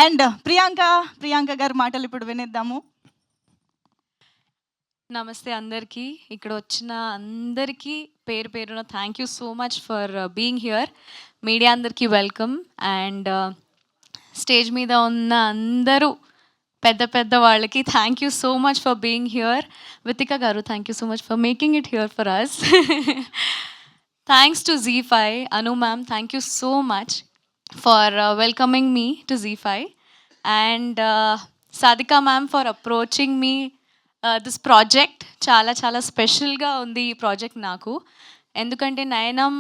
And Priyanka గారి మాటలు ఇప్పుడు వినేద్దాము. నమస్తే అందరికీ, ఇక్కడ వచ్చిన అందరికీ పేరు పేరున thank you so much for being here. Media అందరికీ వెల్కమ్. అండ్ స్టేజ్ మీద ఉన్న అందరూ పెద్ద పెద్ద వాళ్ళకి thank you so much for being here. Vithika garu, thank you so much for making it here for us. Thanks to ZEE5. Anu ma'am, thank you so much for welcoming me to ZEE5. And Sadhika ma'am for approaching me this project. చాలా చాలా స్పెషల్గా ఉంది ఈ project నాకు. ఎందుకంటే నయనం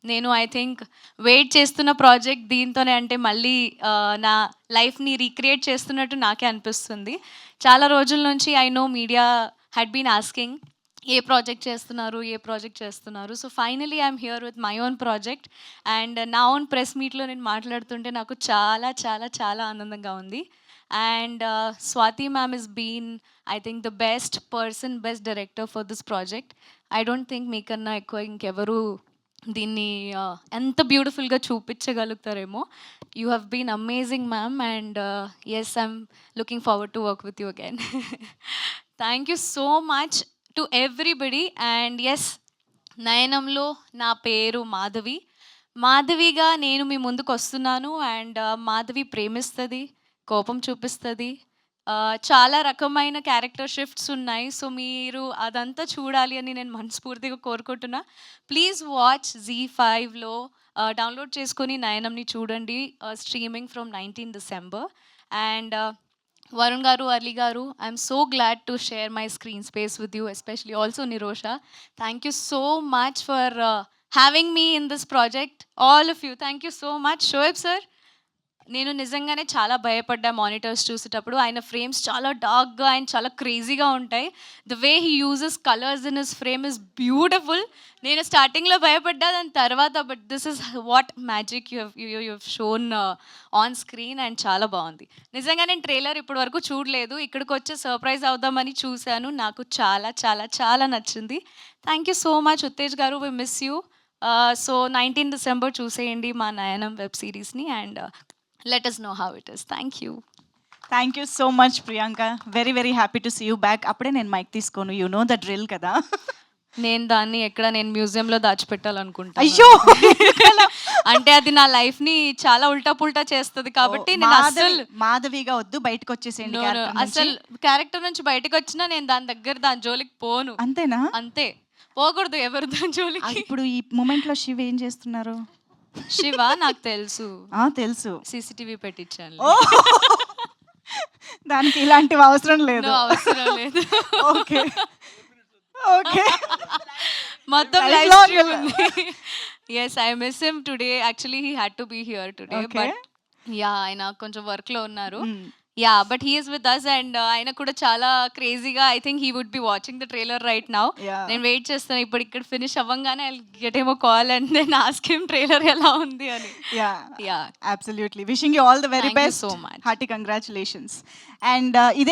నేను I think wait చేస్తున్న project దీంతోనే. అంటే మళ్ళీ నా లైఫ్ని రీక్రియేట్ చేస్తున్నట్టు నాకే అనిపిస్తుంది. చాలా రోజుల నుంచి I know media had been asking a project చేస్తున్నారు. So finally I'm here with my own project. And నా ఓన్ ప్రెస్ మీట్లో నేను మాట్లాడుతుంటే నాకు చాలా చాలా చాలా ఆనందంగా ఉంది. And Swathi ma'am is been I think the best director for this project. I don't think మీకన్నా ఎక్కువ ఇంకెవరు దీన్ని ఎంత బ్యూటిఫుల్గా చూపించగలుగుతారేమో. You have been amazing ma'am. And yes, I'm looking forward to work with you again. Thank you so much to everybody. And yes, నయనంలో నా పేరు మాధవిగా నేను మీ ముందుకు వస్తున్నాను. అండ్ మాధవి ప్రేమిస్తుంది, కోపం చూపిస్తుంది, చాలా రకమైన క్యారెక్టర్ షిఫ్ట్స్ ఉన్నాయి. సో మీరు అదంతా చూడాలి అని నేను మనస్ఫూర్తిగా కోరుకుంటున్నా. ప్లీజ్ వాచ్ ZEE5లో డౌన్లోడ్ చేసుకొని నయనంని చూడండి. Streaming from 19 December. And Varun గారు, అర్లీ గారు, I'm so glad to share my screen space with you, especially also Nirosha. Thank you so much for having me in this project, all of you. Thank you so much. Shoaib sir, నేను నిజంగానే చాలా భయపడ్డా monitors చూసేటప్పుడు. ఆయన frames చాలా డార్క్గా and చాలా క్రేజీగా ఉంటాయి. The way he uses colours in his frame is beautiful. నేను స్టార్టింగ్లో భయపడ్డా, దాని తర్వాత but this is what magic you shown on screen. And చాలా బాగుంది. నిజంగా నేను ట్రైలర్ ఇప్పటి వరకు చూడలేదు. ఇక్కడికి వచ్చి సర్ప్రైజ్ అవుదామని చూశాను. నాకు చాలా చాలా చాలా నచ్చింది. Thank you so much Uttej garu, we miss you. So 19 December చూసేయండి మా నయనం వెబ్ సిరీస్ని. And let us know how it is. Thank you. Thank you so much Priyanka. Very very happy to see you back. అప్పుడే నేను మైక్ తీసుకోను, you know the drill కదా. నేను దాన్ని ఎక్కడ నేను మ్యూజియంలో దాచిపెట్టాలనుకుంటా. అయ్యో, అంటే అది నా లైఫ్ని చాలా ఉల్టా పుల్టా చేస్తుంది కాబట్టి నేను అసలు మాధవిగా వద్దు, బయటకు వచ్చేసేయండి. అసలు క్యారెక్టర్ నుంచి బయటకు వచ్చినా నేను దాని జోలికి పోను. అంతేనా? అంతే, పోకూడదు ఎవరు దాని జోలికి. ఇప్పుడు ఈ మూమెంట్లో శివ ఏం చేస్తున్నారు? శివ నాకు తెలుసు, CCTV పెట్టించాను. దానికి ఇలాంటివి అవసరం లేదు. ఓకే ఓకే, మొత్తం లైవ్ స్ట్రీమ్ ఉంది. yes, I miss him today. Actually he had to be here today, but yeah, ఆయన కొంచెం వర్క్ లో ఉన్నారు. Yeah, but he is with us. And ఆయన కూడా చాలా క్రేజీగా I think he would be watching the trailer right now. నేను wait చేస్తాను ఇప్పుడు ఇక్కడ ఫినిష్ అవ్వంగానే I get him a call and then ask him trailer ఎలా ఉంది అని. Yeah, absolutely. Wishing you all the very best. Thank you so much. Hearty congratulations. And ఇదే